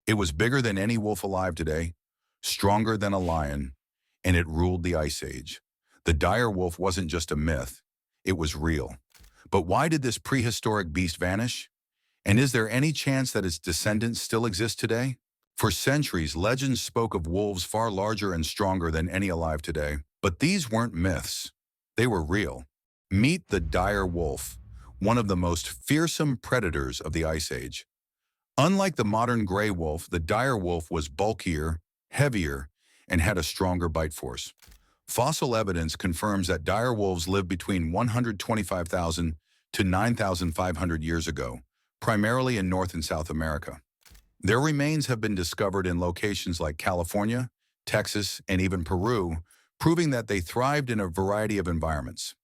It was bigger than any wolf alive today, stronger than a lion, and it ruled the Ice Age. The dire wolf wasn't just a myth, it was real. But why did this prehistoric beast vanish? And is there any chance that its descendants still exist today? For centuries, legends spoke of wolves far larger and stronger than any alive today. But these weren't myths. They were real. Meet the dire wolf, one of the most fearsome predators of the Ice Age. Unlike the modern gray wolf, the dire wolf was bulkier, heavier, and had a stronger bite force. Fossil evidence confirms that dire wolves lived between 125,000 to 9,500 years ago, primarily in North and South America. Their remains have been discovered in locations like California, Texas, and even Peru, proving that they thrived in a variety of environments.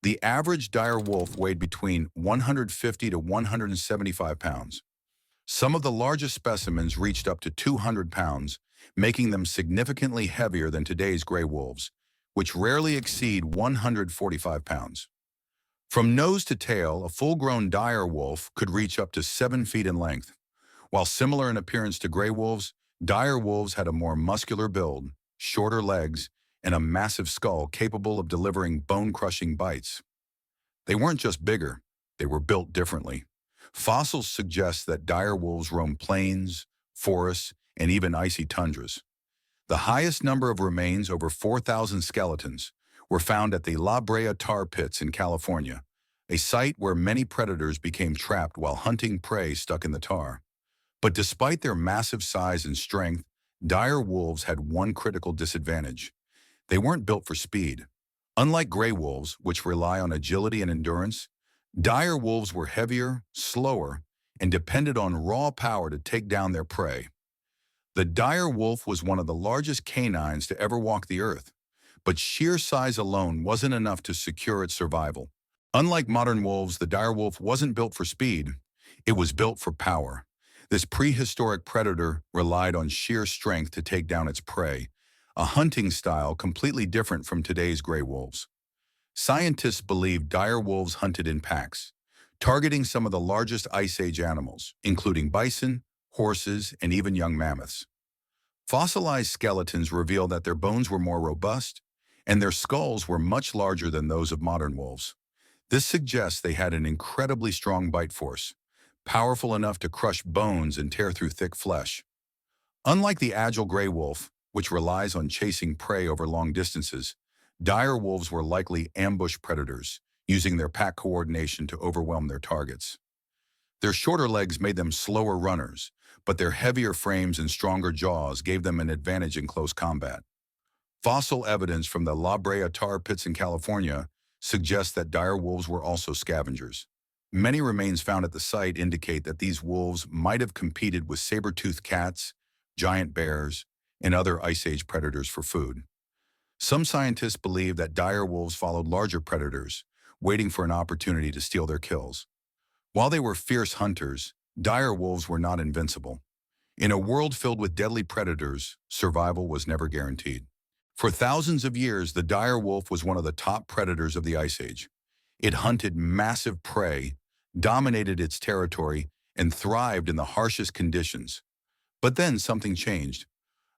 The average dire wolf weighed between 150 to 175 pounds. Some of the largest specimens reached up to 200 pounds, making them significantly heavier than today's gray wolves, which rarely exceed 145 pounds. From nose to tail, a full-grown dire wolf could reach up to 7 feet in length. While similar in appearance to gray wolves, dire wolves had a more muscular build, shorter legs, and a massive skull capable of delivering bone-crushing bites. They weren't just bigger, they were built differently. Fossils suggest that dire wolves roamed plains, forests, and even icy tundras. The highest number of remains, over 4,000 skeletons, were found at the La Brea tar pits in California, a site where many predators became trapped while hunting prey stuck in the tar. But despite their massive size and strength, dire wolves had one critical disadvantage. They weren't built for speed. Unlike gray wolves, which rely on agility and endurance, dire wolves were heavier, slower, and depended on raw power to take down their prey. The dire wolf was one of the largest canines to ever walk the earth, but sheer size alone wasn't enough to secure its survival. Unlike modern wolves, the dire wolf wasn't built for speed, it was built for power. This prehistoric predator relied on sheer strength to take down its prey, a hunting style completely different from today's gray wolves. Scientists believe dire wolves hunted in packs, targeting some of the largest Ice Age animals, including bison, horses, and even young mammoths. Fossilized skeletons reveal that their bones were more robust, and their skulls were much larger than those of modern wolves. This suggests they had an incredibly strong bite force, powerful enough to crush bones and tear through thick flesh. Unlike the agile gray wolf, which relies on chasing prey over long distances, dire wolves were likely ambush predators, using their pack coordination to overwhelm their targets. Their shorter legs made them slower runners, but their heavier frames and stronger jaws gave them an advantage in close combat. Fossil evidence from the La Brea tar pits in California suggests that dire wolves were also scavengers. Many remains found at the site indicate that these wolves might have competed with saber-toothed cats, giant bears, and other Ice Age predators for food. Some scientists believe that dire wolves followed larger predators, waiting for an opportunity to steal their kills. While they were fierce hunters, dire wolves were not invincible. In a world filled with deadly predators, survival was never guaranteed. For thousands of years, the dire wolf was one of the top predators of the Ice Age. It hunted massive prey, dominated its territory, and thrived in the harshest conditions. But then something changed.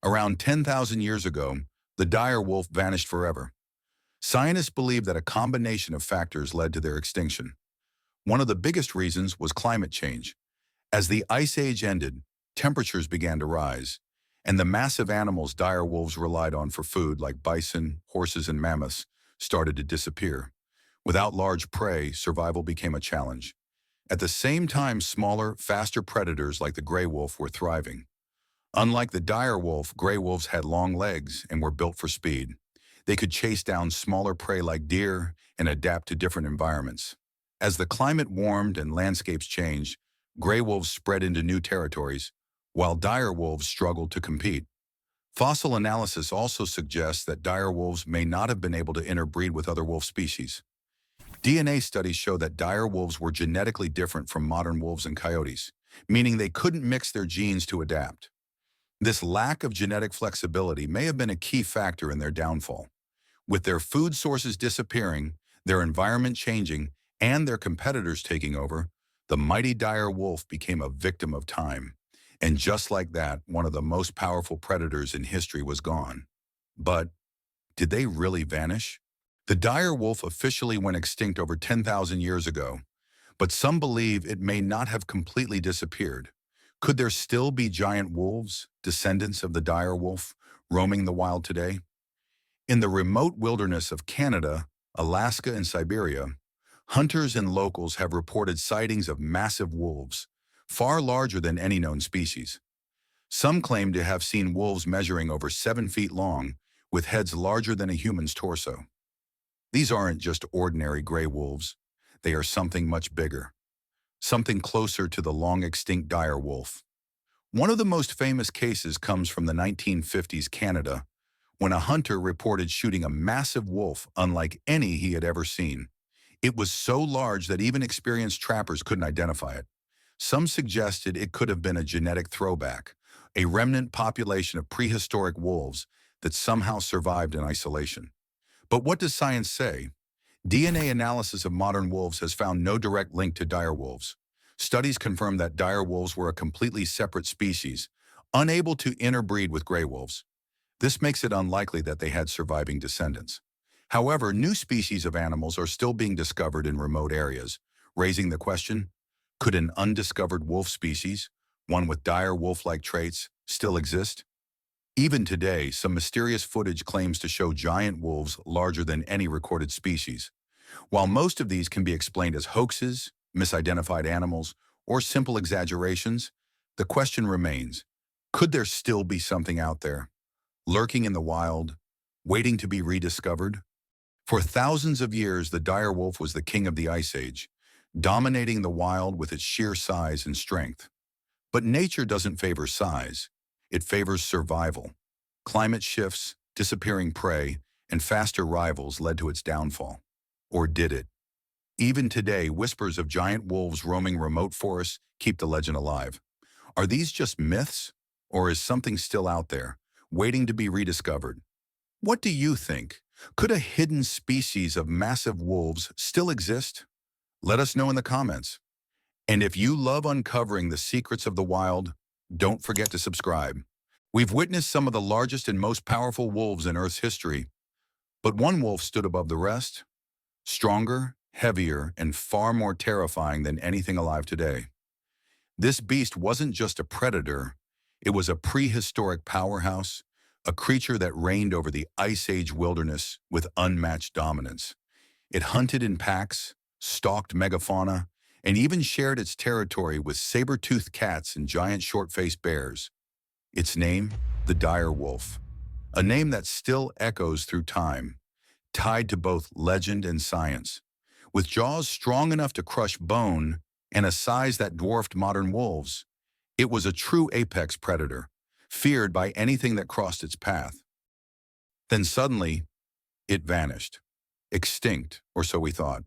Around 10,000 years ago, the dire wolf vanished forever. Scientists believe that a combination of factors led to their extinction. One of the biggest reasons was climate change. As the Ice Age ended, temperatures began to rise, and the massive animals dire wolves relied on for food, like bison, horses, and mammoths, started to disappear. Without large prey, survival became a challenge. At the same time, smaller, faster predators like the gray wolf were thriving. Unlike the dire wolf, gray wolves had long legs and were built for speed. They could chase down smaller prey like deer and adapt to different environments. As the climate warmed and landscapes changed, gray wolves spread into new territories, while dire wolves struggled to compete. Fossil analysis also suggests that dire wolves may not have been able to interbreed with other wolf species. DNA studies show that dire wolves were genetically different from modern wolves and coyotes, meaning they couldn't mix their genes to adapt. This lack of genetic flexibility may have been a key factor in their downfall. With their food sources disappearing, their environment changing, and their competitors taking over, the mighty dire wolf became a victim of time. And just like that, one of the most powerful predators in history was gone. But did they really vanish? The dire wolf officially went extinct over 10,000 years ago, but some believe it may not have completely disappeared. Could there still be giant wolves, descendants of the dire wolf, roaming the wild today? In the remote wilderness of Canada, Alaska, and Siberia, hunters and locals have reported sightings of massive wolves, far larger than any known species. Some claim to have seen wolves measuring over 7 feet long, with heads larger than a human's torso. These aren't just ordinary gray wolves. They are something much bigger, something closer to the long-extinct dire wolf. One of the most famous cases comes from the 1950s Canada, when a hunter reported shooting a massive wolf unlike any he had ever seen. It was so large that even experienced trappers couldn't identify it. Some suggested it could have been a genetic throwback, a remnant population of prehistoric wolves that somehow survived in isolation. But what does science say? DNA analysis of modern wolves has found no direct link to dire wolves. Studies confirm that dire wolves were a completely separate species, unable to interbreed with gray wolves. This makes it unlikely that they had surviving descendants. However, new species of animals are still being discovered in remote areas, raising the question, could an undiscovered wolf species, one with dire wolf-like traits, still exist? Even today, some mysterious footage claims to show giant wolves larger than any recorded species. While most of these can be explained as hoaxes, misidentified animals, or simple exaggerations, the question remains, could there still be something out there, lurking in the wild, waiting to be rediscovered? For thousands of years, the dire wolf was the king of the Ice Age, dominating the wild with its sheer size and strength. But nature doesn't favor size. It favors survival. Climate shifts, disappearing prey, and faster rivals led to its downfall. Or did it? Even today, whispers of giant wolves roaming remote forests keep the legend alive. Are these just myths? Or is something still out there, waiting to be rediscovered? What do you think? Could a hidden species of massive wolves still exist? Let us know in the comments. And if you love uncovering the secrets of the wild, don't forget to subscribe. We've witnessed some of the largest and most powerful wolves in Earth's history, but one wolf stood above the rest, stronger, heavier, and far more terrifying than anything alive today. This beast wasn't just a predator, it was a prehistoric powerhouse, a creature that reigned over the Ice Age wilderness with unmatched dominance. It hunted in packs, stalked megafauna, and even shared its territory with saber-toothed cats and giant short-faced bears. Its name, the dire wolf, a name that still echoes through time, tied to both legend and science. With jaws strong enough to crush bone and a size that dwarfed modern wolves, it was a true apex predator, feared by anything that crossed its path. Then suddenly, it vanished, extinct, or so we thought.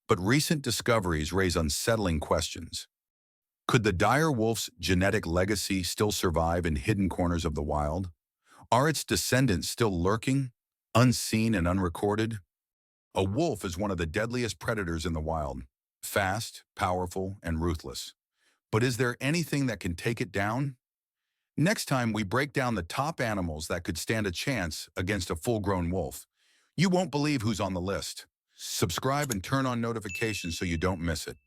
But recent discoveries raise unsettling questions. Could the dire wolf's genetic legacy still survive in hidden corners of the wild? Are its descendants still lurking, unseen and unrecorded? A wolf is one of the deadliest predators in the wild, fast, powerful, and ruthless. But is there anything that can take it down? Next time we break down the top animals that could stand a chance against a full-grown wolf, you won't believe who's on the list. Subscribe and turn on notifications so you don't miss it.